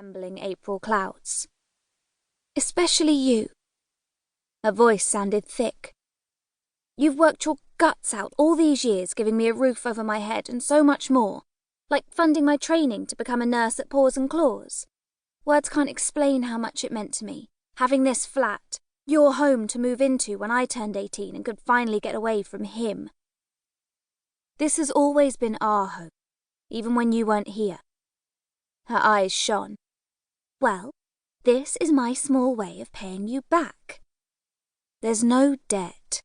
resembling April clouds. Especially you. Her voice sounded thick. You've worked your guts out all these years, giving me a roof over my head and so much more, like funding my training to become a nurse at Paws and Claws. Words can't explain how much it meant to me, having this flat, your home to move into when I turned 18 and could finally get away from him. This has always been our home, even when you weren't here. Her eyes shone. Well, this is my small way of paying you back. There's no debt.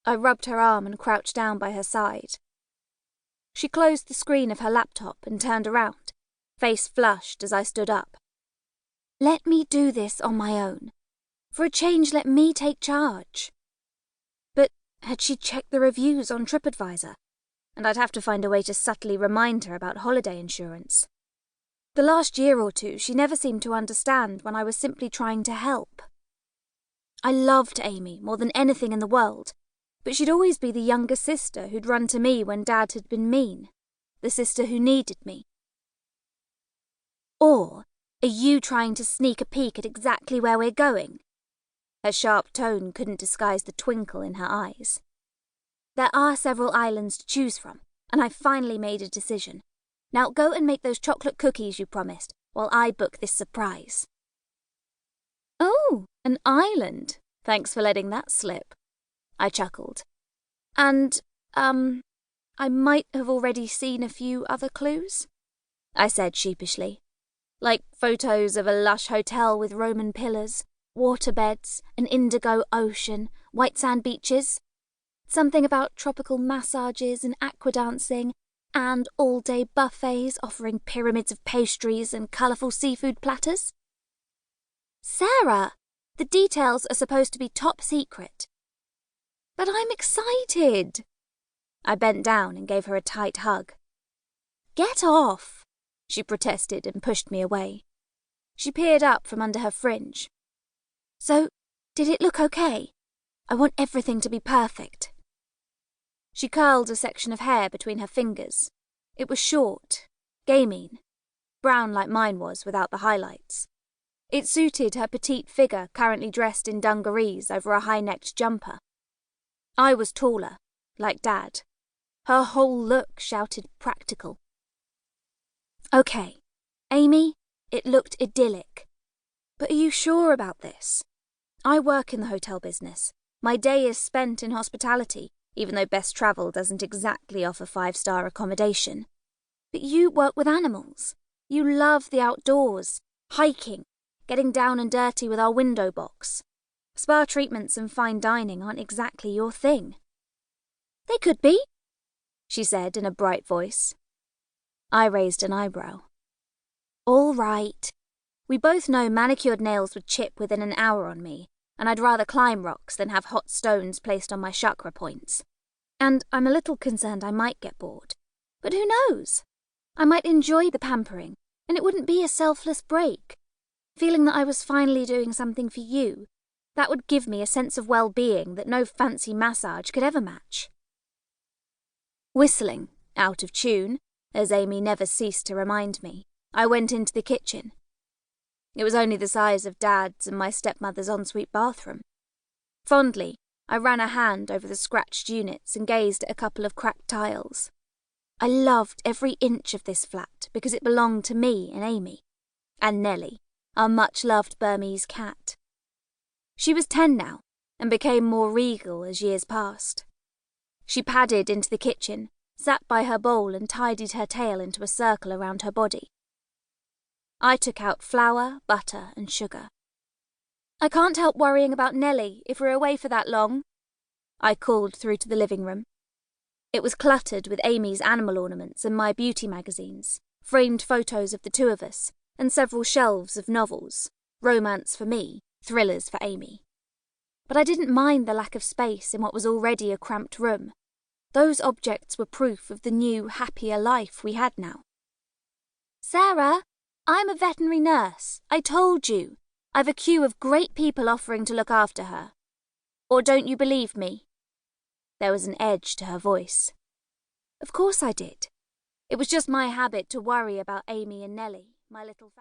I rubbed her arm and crouched down by her side. She closed the screen of her laptop and turned around, face flushed as I stood up. Let me do this on my own. For a change, let me take charge. But had she checked the reviews on TripAdvisor? And I'd have to find a way to subtly remind her about holiday insurance. The last year or two, she never seemed to understand when I was simply trying to help. I loved Amy more than anything in the world, but she'd always be the younger sister who'd run to me when Dad had been mean, the sister who needed me. Or are you trying to sneak a peek at exactly where we're going? Her sharp tone couldn't disguise the twinkle in her eyes. There are several islands to choose from, and I've finally made a decision. Now go and make those chocolate cookies you promised, while I book this surprise. Oh, an island. Thanks for letting that slip. I chuckled. And, I might have already seen a few other clues, I said sheepishly. Like photos of a lush hotel with Roman pillars, waterbeds, an indigo ocean, white sand beaches. Something about tropical massages and aqua dancing, and all-day buffets offering pyramids of pastries and colourful seafood platters. Sarah, the details are supposed to be top secret. But I'm excited. I bent down and gave her a tight hug. Get off, she protested and pushed me away. She peered up from under her fringe. So, did it look okay? I want everything to be perfect. She curled a section of hair between her fingers. It was short, gaming, brown like mine was without the highlights. It suited her petite figure currently dressed in dungarees over a high-necked jumper. I was taller, like Dad. Her whole look shouted practical. Okay, Amy, it looked idyllic. But are you sure about this? I work in the hotel business. My day is spent in hospitality, even though Best Travel doesn't exactly offer 5-star accommodation. But you work with animals. You love the outdoors, hiking, getting down and dirty with our window box. Spa treatments and fine dining aren't exactly your thing. They could be, she said in a bright voice. I raised an eyebrow. All right. We both know manicured nails would chip within an hour on me, and I'd rather climb rocks than have hot stones placed on my chakra points. And I'm a little concerned I might get bored. But who knows? I might enjoy the pampering, and it wouldn't be a selfless break. Feeling that I was finally doing something for you, that would give me a sense of well-being that no fancy massage could ever match. Whistling, out of tune, as Amy never ceased to remind me, I went into the kitchen. It was only the size of Dad's and my stepmother's ensuite bathroom. Fondly, I ran a hand over the scratched units and gazed at a couple of cracked tiles. I loved every inch of this flat because it belonged to me and Amy, and Nellie, our much-loved Burmese cat. She was 10 now, and became more regal as years passed. She padded into the kitchen, sat by her bowl and tidied her tail into a circle around her body. I took out flour, butter and sugar. I can't help worrying about Nellie if we're away for that long, I called through to the living room. It was cluttered with Amy's animal ornaments and my beauty magazines, framed photos of the two of us, and several shelves of novels, romance for me, thrillers for Amy. But I didn't mind the lack of space in what was already a cramped room. Those objects were proof of the new, happier life we had now. Sarah, I'm a veterinary nurse. I told you. I've a queue of great people offering to look after her. Or don't you believe me? There was an edge to her voice. Of course I did. It was just my habit to worry about Amy and Nellie, my little family.